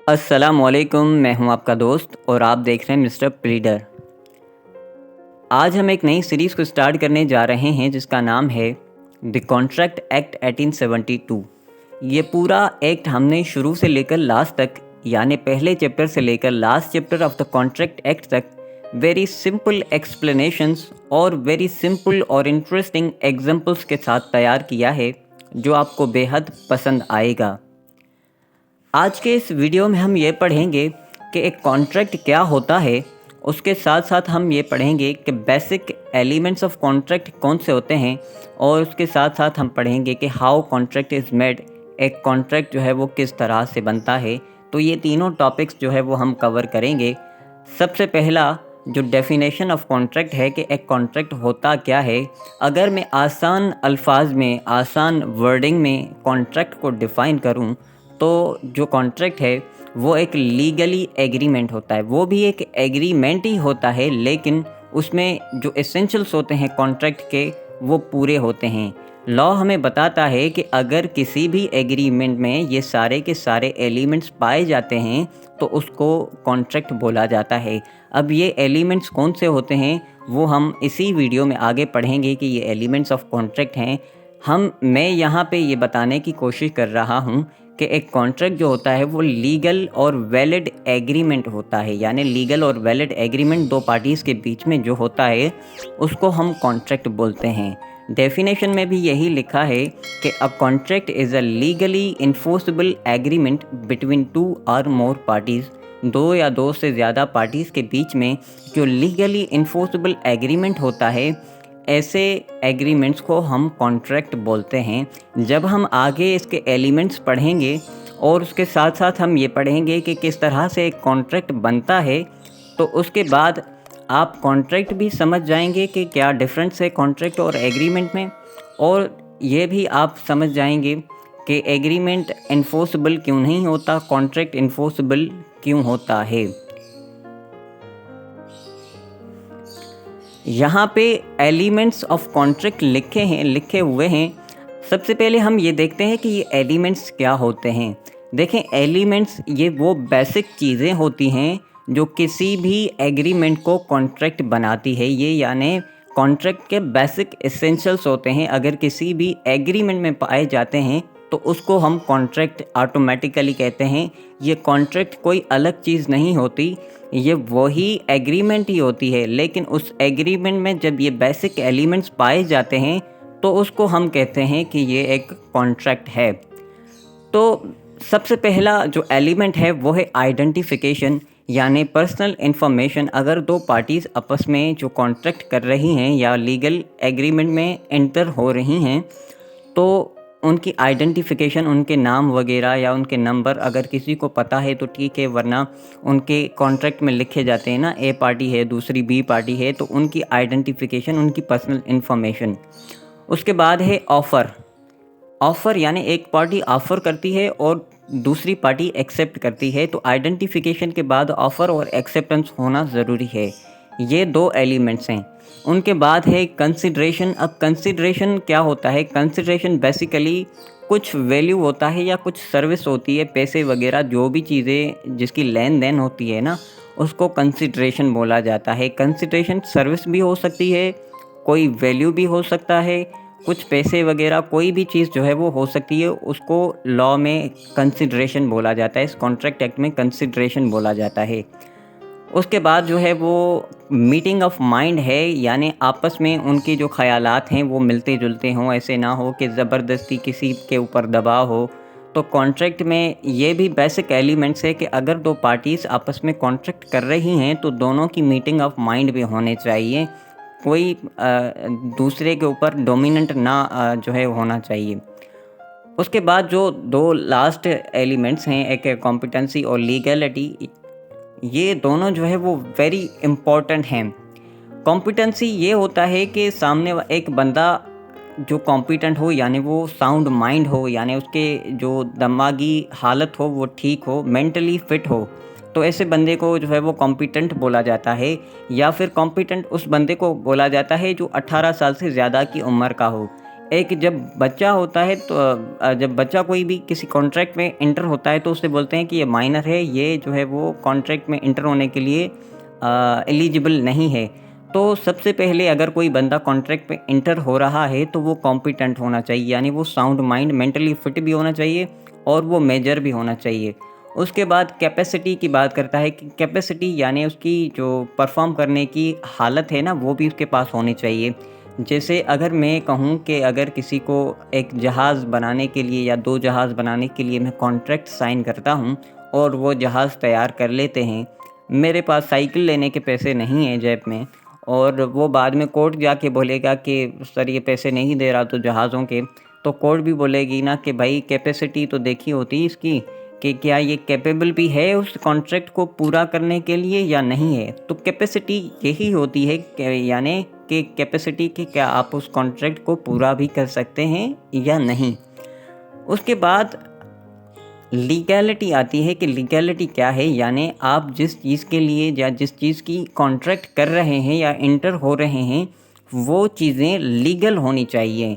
अस्सलामुअलैकुम, मैं हूं आपका दोस्त और आप देख रहे हैं मिस्टर प्लीडर। आज हम एक नई सीरीज़ को स्टार्ट करने जा रहे हैं जिसका नाम है द कॉन्ट्रैक्ट एक्ट 1872। ये पूरा एक्ट हमने शुरू से लेकर लास्ट तक, यानी पहले चैप्टर से लेकर last chapter of the contract act तक वेरी सिंपल एक्सप्लेनेशंस और वेरी सिंपल और इंटरेस्टिंग एग्जांपल्स के साथ तैयार किया है, जो आपको बेहद पसंद आएगा। आज के इस वीडियो में हम ये पढ़ेंगे कि एक कॉन्ट्रैक्ट क्या होता है। उसके साथ साथ हम ये पढ़ेंगे कि बेसिक एलिमेंट्स ऑफ कॉन्ट्रैक्ट कौन से होते हैं, और उसके साथ साथ हम पढ़ेंगे कि हाउ कॉन्ट्रैक्ट इज़ मेड, एक कॉन्ट्रैक्ट जो है वो किस तरह से बनता है। तो ये तीनों टॉपिक्स जो है वो हम कवर करेंगे। सबसे पहला जो डेफिनेशन ऑफ कॉन्ट्रैक्ट है कि एक कॉन्ट्रैक्ट होता क्या है। अगर मैं आसान अल्फाज में, आसान वर्डिंग में कॉन्ट्रैक्ट को डिफ़ाइन करूं, तो जो कॉन्ट्रैक्ट है वो एक लीगली एग्रीमेंट होता है। वो भी एक एग्रीमेंट ही होता है, लेकिन उसमें जो एसेंशियल्स होते हैं कॉन्ट्रैक्ट के वो पूरे होते हैं। लॉ हमें बताता है कि अगर किसी भी एग्रीमेंट में ये सारे के सारे एलिमेंट्स पाए जाते हैं तो उसको कॉन्ट्रैक्ट बोला जाता है। अब ये एलिमेंट्स कौन से होते हैं वो हम इसी वीडियो में आगे पढ़ेंगे कि ये एलिमेंट्स ऑफ कॉन्ट्रैक्ट हैं। मैं यहाँ पे ये बताने की कोशिश कर रहा हूँ कि एक कॉन्ट्रैक्ट जो होता है वो लीगल और वैलिड एग्रीमेंट होता है, यानी लीगल और वैलिड एग्रीमेंट दो पार्टीज़ के बीच में जो होता है उसको हम कॉन्ट्रैक्ट बोलते हैं। डेफिनेशन में भी यही लिखा है कि a contract is a legally enforceable agreement between two और मोर पार्टीज़, दो या दो से ज़्यादा पार्टीज़ के बीच में जो लीगली इन्फोर्सेबल एग्रीमेंट होता है, ऐसे एग्रीमेंट्स को हम कॉन्ट्रैक्ट बोलते हैं। जब हम आगे इसके एलिमेंट्स पढ़ेंगे और उसके साथ साथ हम ये पढ़ेंगे कि किस तरह से एक कॉन्ट्रैक्ट बनता है, तो उसके बाद आप कॉन्ट्रैक्ट भी समझ जाएंगे कि क्या डिफरेंस है कॉन्ट्रैक्ट और एग्रीमेंट में, और ये भी आप समझ जाएंगे कि एग्रीमेंट इन्फोर्सेबल क्यों नहीं होता, कॉन्ट्रैक्ट इन्फोर्सेबल क्यों होता है। यहाँ पे एलिमेंट्स ऑफ कॉन्ट्रैक्ट लिखे हुए हैं। सबसे पहले हम ये देखते हैं कि ये एलिमेंट्स क्या होते हैं। देखें, एलिमेंट्स ये वो बेसिक चीज़ें होती हैं जो किसी भी एग्रीमेंट को कॉन्ट्रैक्ट बनाती है। ये यानी कॉन्ट्रैक्ट के बेसिक एसेंशियल्स होते हैं। अगर किसी भी एग्रीमेंट में पाए जाते हैं तो उसको हम कॉन्ट्रैक्ट ऑटोमेटिकली कहते हैं। ये कॉन्ट्रैक्ट कोई अलग चीज़ नहीं होती, ये वही एग्रीमेंट ही होती है, लेकिन उस एग्रीमेंट में जब ये बेसिक एलिमेंट्स पाए जाते हैं तो उसको हम कहते हैं कि ये एक कॉन्ट्रैक्ट है। तो सबसे पहला जो एलिमेंट है वो है आइडेंटिफिकेशन, यानी पर्सनल इन्फॉर्मेशन। अगर दो पार्टीज़ आपस में जो कॉन्ट्रैक्ट कर रही हैं या लीगल एग्रीमेंट में एंटर हो रही हैं, तो उनकी आइडेंटिफिकेशन, उनके नाम वगैरह या उनके नंबर अगर किसी को पता है तो ठीक है, वरना उनके कॉन्ट्रैक्ट में लिखे जाते हैं ना, ए पार्टी है दूसरी बी पार्टी है, तो उनकी आइडेंटिफिकेशन, उनकी पर्सनल इन्फॉर्मेशन। उसके बाद है ऑफ़र यानी एक पार्टी ऑफ़र करती है और दूसरी पार्टी एक्सेप्ट करती है, तो आइडेंटिफिकेशन के बाद ऑफ़र और एक्सेप्टेंस होना ज़रूरी है। ये दो एलिमेंट्स हैं। उनके बाद है कंसिडरेशन। अब कंसिडरेशन क्या होता है? कंसिडरेशन बेसिकली कुछ वैल्यू होता है या कुछ सर्विस होती है, पैसे वगैरह जो भी चीज़ें जिसकी लेन देन होती है ना, उसको कंसिडरेशन बोला जाता है। कंसिडरेशन सर्विस भी हो सकती है, कोई वैल्यू भी हो सकता है, कुछ पैसे वगैरह कोई भी चीज़ जो है वो हो सकती है, उसको लॉ में कंसिडरेशन बोला जाता है। इस कॉन्ट्रैक्ट एक्ट में कंसिडरेशन बोला जाता है। उसके बाद जो है वो मीटिंग ऑफ माइंड है, यानी आपस में उनके जो ख़यालात हैं वो मिलते जुलते हों, ऐसे ना हो कि ज़बरदस्ती किसी के ऊपर दबाव हो। तो कॉन्ट्रैक्ट में ये भी बेसिक एलिमेंट्स है कि अगर दो पार्टीज़ आपस में कॉन्ट्रैक्ट कर रही हैं तो दोनों की मीटिंग ऑफ माइंड भी होने चाहिए। कोई दूसरे के ऊपर डोमिनेंट ना जो है होना चाहिए। उसके बाद जो दो लास्ट एलिमेंट्स हैं, एक है कॉम्पिटेंसी और लीगैलिटी। ये दोनों जो है वो वेरी इम्पॉर्टेंट हैं। कॉम्पिटेंसी ये होता है कि सामने एक बंदा जो कॉम्पिटेंट हो, यानी वो साउंड माइंड हो, यानी उसके जो दिमागी हालत हो वो ठीक हो, मेंटली फिट हो, तो ऐसे बंदे को जो है वो कॉम्पिटेंट बोला जाता है। या फिर कॉम्पिटेंट उस बंदे को बोला जाता है जो 18 साल से ज़्यादा की उम्र का हो। एक जब बच्चा होता है तो जब बच्चा कोई भी किसी कॉन्ट्रैक्ट में एंटर होता है तो उससे बोलते हैं कि ये माइनर है, ये जो है वो कॉन्ट्रैक्ट में एंटर होने के लिए एलिजिबल नहीं है। तो सबसे पहले अगर कोई बंदा कॉन्ट्रैक्ट में एंटर हो रहा है तो वो कॉम्पिटेंट होना चाहिए, यानी वो साउंड माइंड मेंटली फिट भी होना चाहिए और वो मेजर भी होना चाहिए। उसके बाद कैपेसिटी की बात करता है कि कैपेसिटी यानी उसकी जो परफॉर्म करने की हालत है ना, वो भी उसके पास होनी चाहिए। जैसे अगर मैं कहूँ कि अगर किसी को एक जहाज़ बनाने के लिए या 2 जहाज़ बनाने के लिए मैं कॉन्ट्रैक्ट साइन करता हूँ और वो जहाज़ तैयार कर लेते हैं, मेरे पास साइकिल लेने के पैसे नहीं हैं जेब में और वो बाद में कोर्ट जाके बोलेगा कि सर ये पैसे नहीं दे रहा तो जहाज़ों के, तो कोर्ट भी बोलेगी ना कि भाई कैपेसिटी तो देखी होती इसकी कि क्या ये कैपेबल भी है उस कॉन्ट्रैक्ट को पूरा करने के लिए या नहीं है। तो कैपेसिटी यही होती है यानी कि कैपेसिटी कि क्या आप उस कॉन्ट्रैक्ट को पूरा भी कर सकते हैं या नहीं। उसके बाद लीगैलिटी आती है कि लीगैलिटी क्या है, यानी आप जिस चीज़ के लिए या जिस चीज़ की कॉन्ट्रैक्ट कर रहे हैं या इंटर हो रहे हैं, वो चीज़ें लीगल होनी चाहिए।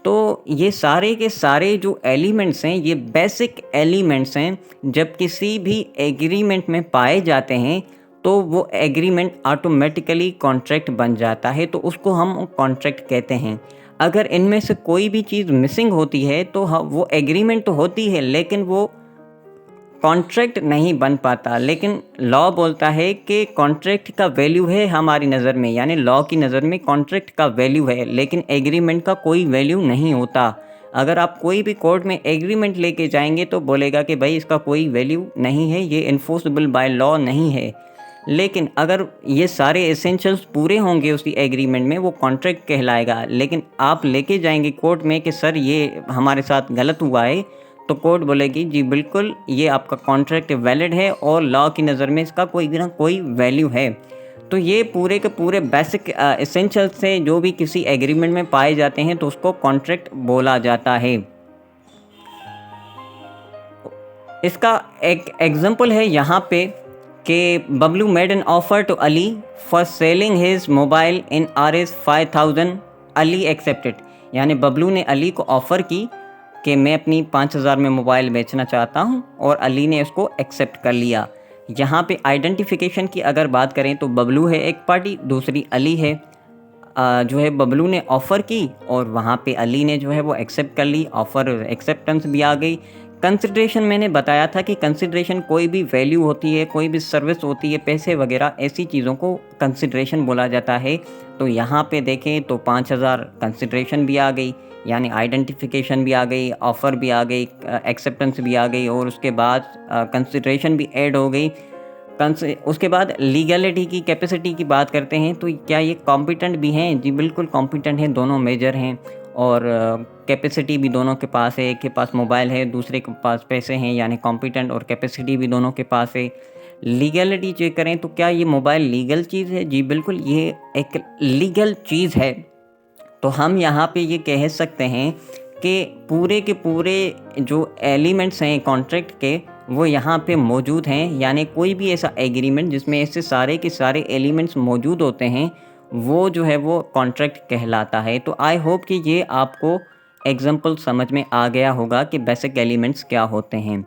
तो ये सारे के सारे जो एलिमेंट्स हैं, ये बेसिक एलिमेंट्स हैं, जब किसी भी एग्रीमेंट में पाए जाते हैं, तो वो एग्रीमेंट ऑटोमेटिकली कॉन्ट्रैक्ट बन जाता है, तो उसको हम कॉन्ट्रैक्ट कहते हैं। अगर इनमें से कोई भी चीज़ मिसिंग होती है तो वो एग्रीमेंट तो होती है लेकिन वो कॉन्ट्रैक्ट नहीं बन पाता। लेकिन लॉ बोलता है कि कॉन्ट्रैक्ट का वैल्यू है हमारी नज़र में, यानी लॉ की नज़र में कॉन्ट्रैक्ट का वैल्यू है लेकिन एग्रीमेंट का कोई वैल्यू नहीं होता। अगर आप कोई भी कोर्ट में एग्रीमेंट लेके जाएंगे तो बोलेगा कि भाई इसका कोई वैल्यू नहीं है, ये इन्फोर्सेबल बाय लॉ नहीं है। लेकिन अगर ये सारे एसेंशियल्स पूरे होंगे उसी एग्रीमेंट में, वो कॉन्ट्रैक्ट कहलाएगा। लेकिन आप लेके जाएंगे कोर्ट में कि सर ये हमारे साथ गलत हुआ है, तो कोर्ट बोलेगी जी बिल्कुल ये आपका कॉन्ट्रैक्ट वैलिड है और लॉ की नज़र में इसका कोई ना कोई वैल्यू है। तो ये पूरे के पूरे बेसिक एसेंशियल्स से जो भी किसी एग्रीमेंट में पाए जाते हैं तो उसको कॉन्ट्रैक्ट बोला जाता है। इसका एक एग्जांपल है यहाँ पे कि Bablu made an offer to Ali for selling his mobile in RS 5000, Ali accepted. यानी बबलू ने अली को ऑफ़र की कि मैं अपनी 5000 में मोबाइल बेचना चाहता हूं और अली ने उसको एक्सेप्ट कर लिया। यहाँ पे आइडेंटिफिकेशन की अगर बात करें तो बबलू है एक पार्टी, दूसरी अली है। जो है बबलू ने ऑफ़र की और वहाँ पे अली ने जो है वो एक्सेप्ट कर ली, ऑफ़र एक्सेप्टेंस भी आ गई। कंसिडरेशन मैंने बताया था कि कंसिडरेशन कोई भी वैल्यू होती है, कोई भी सर्विस होती है, पैसे वगैरह ऐसी चीज़ों को कंसिडरेशन बोला जाता है। तो यहाँ पे देखें तो 5000 कंसिडरेशन भी आ गई, यानी आइडेंटिफिकेशन भी आ गई, ऑफ़र भी आ गई, एक्सेप्टेंस भी आ गई और उसके बाद कंसिडरेशन भी ऐड हो गई। उसके बाद लीगैलिटी की कैपेसिटी की बात करते हैं तो क्या ये कॉम्पिटेंट भी हैं? जी बिल्कुल कॉम्पिटेंट हैं, दोनों मेजर हैं और कैपेसिटी भी दोनों के पास है। एक के पास मोबाइल है, दूसरे के पास पैसे हैं, यानी कॉम्पिटेंट और कैपेसिटी भी दोनों के पास है। लीगैलिटी चेक करें तो क्या ये मोबाइल लीगल चीज़ है? जी बिल्कुल ये एक लीगल चीज़ है। तो हम यहाँ पे ये कह सकते हैं कि पूरे के पूरे जो एलिमेंट्स हैं कॉन्ट्रैक्ट के वो यहाँ पे मौजूद हैं, यानी कोई भी ऐसा एग्रीमेंट जिसमें ऐसे सारे के सारे एलिमेंट्स मौजूद होते हैं वो जो है वो कॉन्ट्रैक्ट कहलाता है। तो आई होप कि ये आपको एग्जांपल समझ में आ गया होगा कि बेसिक एलिमेंट्स क्या होते हैं।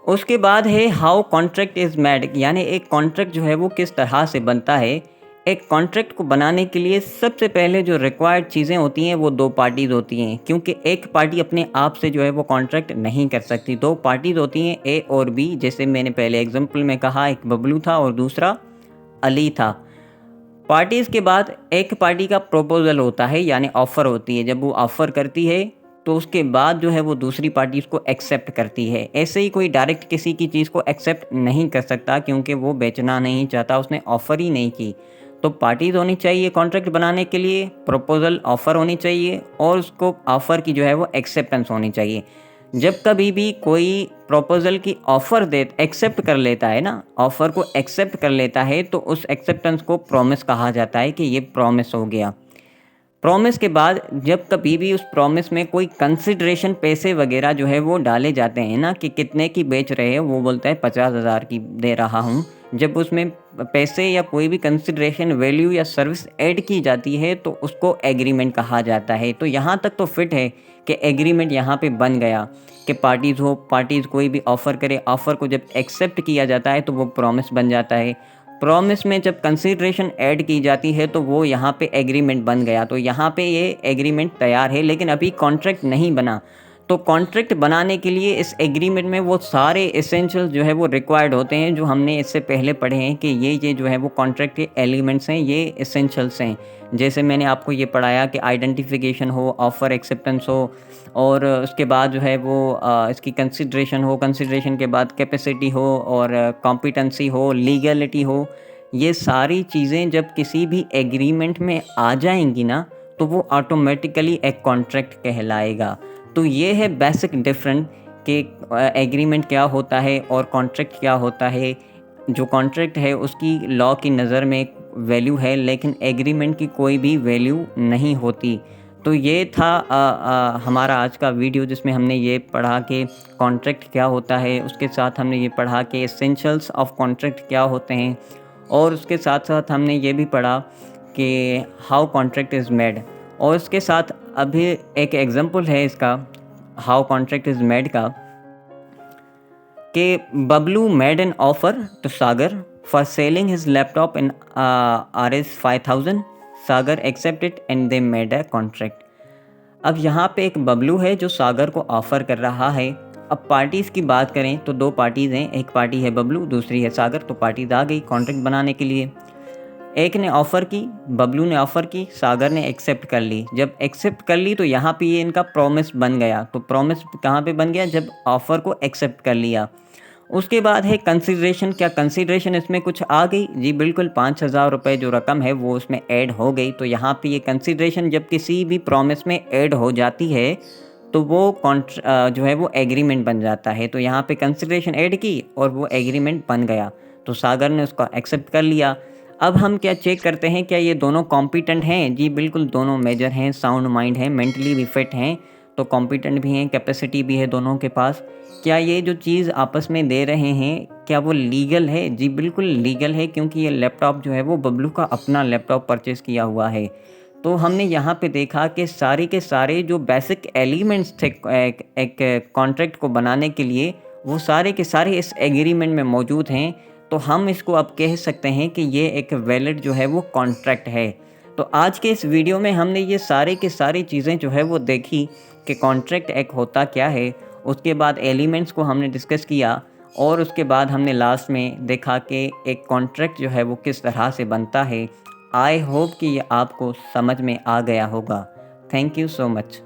उसके बाद है हाउ कॉन्ट्रैक्ट इज़ मेड, यानी एक कॉन्ट्रैक्ट जो है वो किस तरह से बनता है। एक कॉन्ट्रैक्ट को बनाने के लिए सबसे पहले जो रिक्वायर्ड चीज़ें होती हैं वो 2 पार्टीज़ होती हैं, क्योंकि एक पार्टी अपने आप से जो है वो कॉन्ट्रैक्ट नहीं कर सकती। 2 पार्टीज़ होती हैं ए और बी, जैसे मैंने पहले एग्जांपल में कहा एक बबलू था और दूसरा अली था। पार्टीज़ के बाद एक पार्टी का प्रपोज़ल होता है, यानी ऑफ़र होती है। जब वो ऑफ़र करती है तो उसके बाद जो है वो दूसरी पार्टी उसको एक्सेप्ट करती है। ऐसे ही कोई डायरेक्ट किसी की चीज़ को एक्सेप्ट नहीं कर सकता क्योंकि वो बेचना नहीं चाहता, उसने ऑफ़र ही नहीं की। तो पार्टीज़ होनी चाहिए कॉन्ट्रैक्ट बनाने के लिए, प्रपोज़ल ऑफ़र होनी चाहिए और उसको ऑफ़र की जो है वो एक्सेप्टेंस होनी चाहिए। जब कभी भी कोई प्रपोज़ल की ऑफ़र एक्सेप्ट कर लेता है ना, ऑफ़र को एक्सेप्ट कर लेता है तो उस एक्सेप्टेंस को प्रॉमिस कहा जाता है कि ये प्रॉमिस हो गया। प्रॉमिस के बाद जब कभी भी उस प्रॉमिस में कोई कंसिडरेशन पैसे वगैरह जो है वो डाले जाते हैं ना कि कितने की बेच रहे हैं, वो बोलता है 50,000 की दे रहा हूँ, जब उसमें पैसे या कोई भी कंसिडरेशन, वैल्यू या सर्विस ऐड की जाती है तो उसको एग्रीमेंट कहा जाता है। तो यहाँ तक तो फिट है कि एग्रीमेंट यहाँ पे बन गया कि पार्टीज़ कोई भी ऑफ़र करे, ऑफ़र को जब एक्सेप्ट किया जाता है तो वो प्रॉमिस बन जाता है। प्रॉमिस में जब कंसिडरेशन ऐड की जाती है तो वो यहाँ पे एग्रीमेंट बन गया। तो यहाँ पे ये एग्रीमेंट तैयार है, लेकिन अभी कॉन्ट्रैक्ट नहीं बना। तो कॉन्ट्रैक्ट बनाने के लिए इस एग्रीमेंट में वो सारे एसेंशियल जो है वो रिक्वायर्ड होते हैं, जो हमने इससे पहले पढ़े हैं कि ये जो है वो कॉन्ट्रैक्ट के एलिमेंट्स हैं, ये एसेंशियल्स हैं। जैसे मैंने आपको ये पढ़ाया कि आइडेंटिफिकेशन हो, ऑफ़र एक्सेप्टेंस हो, और उसके बाद जो है वो इसकी कंसिडरेशन हो, कंसिडरेशन के बाद कैपेसिटी हो, और कॉम्पिटेंसी हो, लीगैलिटी हो। ये सारी चीज़ें जब किसी भी एग्रीमेंट में आ जाएँगी ना, तो वो ऑटोमेटिकली एक कॉन्ट्रैक्ट कहलाएगा। तो ये है बेसिक डिफरेंस कि एग्रीमेंट क्या होता है और कॉन्ट्रैक्ट क्या होता है। जो कॉन्ट्रैक्ट है उसकी लॉ की नज़र में वैल्यू है, लेकिन एग्रीमेंट की कोई भी वैल्यू नहीं होती। तो ये था हमारा आज का वीडियो, जिसमें हमने ये पढ़ा कि कॉन्ट्रैक्ट क्या होता है, उसके साथ हमने ये पढ़ा कि एसेंशियल्स ऑफ कॉन्ट्रैक्ट क्या होते हैं, और उसके साथ-साथ हमने ये भी पढ़ा कि हाउ कॉन्ट्रैक्ट इज़ मेड। और उसके साथ अभी एक एग्ज़ाम्पल है इसका, हाउ कॉन्ट्रैक्ट इज़ मेड का, कि Bablu made an offer to Sagar for selling his laptop in RS 5000। Sagar accepted and they made a contract. अब यहाँ पे एक बबलू है जो सागर को ऑफ़र कर रहा है। अब पार्टीज़ की बात करें तो 2 पार्टीज़ हैं, एक पार्टी है बबलू, दूसरी है सागर। तो पार्टीज़ आ गई कॉन्ट्रैक्ट बनाने के लिए। एक ने ऑफ़र की, बबलू ने ऑफ़र की, सागर ने एक्सेप्ट कर ली। जब एक्सेप्ट कर ली तो यहाँ पे ये इनका प्रॉमिस बन गया। तो प्रॉमिस कहाँ पे बन गया? जब ऑफ़र को एक्सेप्ट कर लिया। उसके बाद है कंसिडरेशन। क्या कंसिडरेशन इसमें कुछ आ गई? जी बिल्कुल, 5,000 रुपये जो रकम है वो उसमें ऐड हो गई। तो यहाँ पे ये कंसिडरेशन जब किसी भी प्रॉमिस में ऐड हो जाती है तो वो जो है वो एग्रीमेंट बन जाता है। तो यहाँ पे कंसिडरेशन ऐड की और वो एग्रीमेंट बन गया। तो सागर ने उसको एक्सेप्ट कर लिया। अब हम क्या चेक करते हैं, क्या ये दोनों कॉम्पिटेंट हैं? जी बिल्कुल, दोनों मेजर हैं, साउंड माइंड हैं, मेंटली भी फिट हैं, तो कॉम्पिटेंट भी हैं, कैपेसिटी भी है दोनों के पास। क्या ये जो चीज़ आपस में दे रहे हैं, क्या वो लीगल है? जी बिल्कुल लीगल है, क्योंकि ये लैपटॉप जो है वो बबलू का अपना लैपटॉप परचेज़ किया हुआ है। तो हमने यहाँ पे देखा कि सारे के सारे जो बेसिक एलिमेंट्स थे एक कॉन्ट्रैक्ट को बनाने के लिए, वो सारे के सारे इस एग्रीमेंट में मौजूद हैं। तो हम इसको अब कह सकते हैं कि ये एक वैलिड जो है वो कॉन्ट्रैक्ट है। तो आज के इस वीडियो में हमने ये सारे के सारी चीज़ें जो है वो देखी कि कॉन्ट्रैक्ट एक होता क्या है। उसके बाद एलिमेंट्स को हमने डिस्कस किया, और उसके बाद हमने लास्ट में देखा कि एक कॉन्ट्रैक्ट जो है वो किस तरह से बनता है। आई होप कि ये आपको समझ में आ गया होगा। Thank you so much.